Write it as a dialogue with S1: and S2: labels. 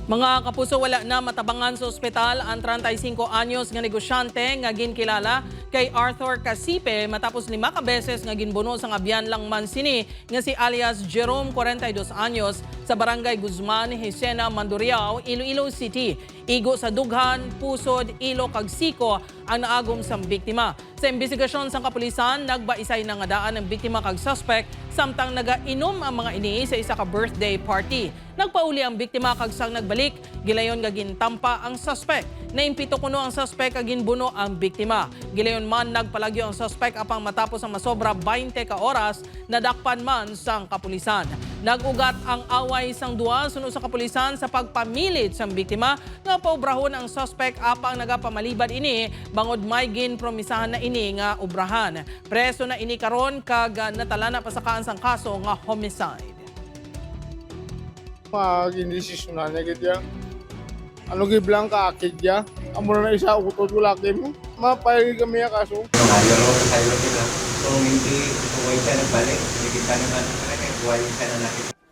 S1: Mga kapuso, wala na matabangan sa ospital ang 35 anyos nga negosyante nga ginkilala kay Arthur Casipe matapos 5 ka beses nga ginbuno sa abyan lang man sini nga si alias Jerome 42 anyos sa Barangay Guzman, Hesena, Mandurriao, Iloilo City. Igo sa dughan, pusod, ilo kag siko ang naagom sa biktima. Sa imbestigasyon sa kapulisan, nagbaisay na nga daan ang biktima kag suspect samtang nagainom ang mga ini sa isa ka birthday party. Nagpauli ang biktima kag sang nagbalik, gilayon nga gintampa ang suspect. Naimpito kuno ang suspect kag ginbuno ang biktima. Gilayon man nagpalagyo ang suspect apang matapos ang masobra 20 ka oras nadakpan man sang kapulisan. Nagugat ang away sang duwa suno sa kapulisan sa pagpamilit sang biktima nga paubrahon ang suspect apang nagapamalibad ini bangod may ginpromisahan na ini nga ubrahan. Preso na ini karon kag natala na pasakaan sang kaso nga homicide.
S2: Mag-indesisyonan na kita. Ano giblang ka akid ya? Amo na isa utod ko laki mo. Mapayag kami ya kaso.
S3: Nalaro sa tayo sila. So hindi buhay ka na balik. Hindi kita naman buhay ka na nakita.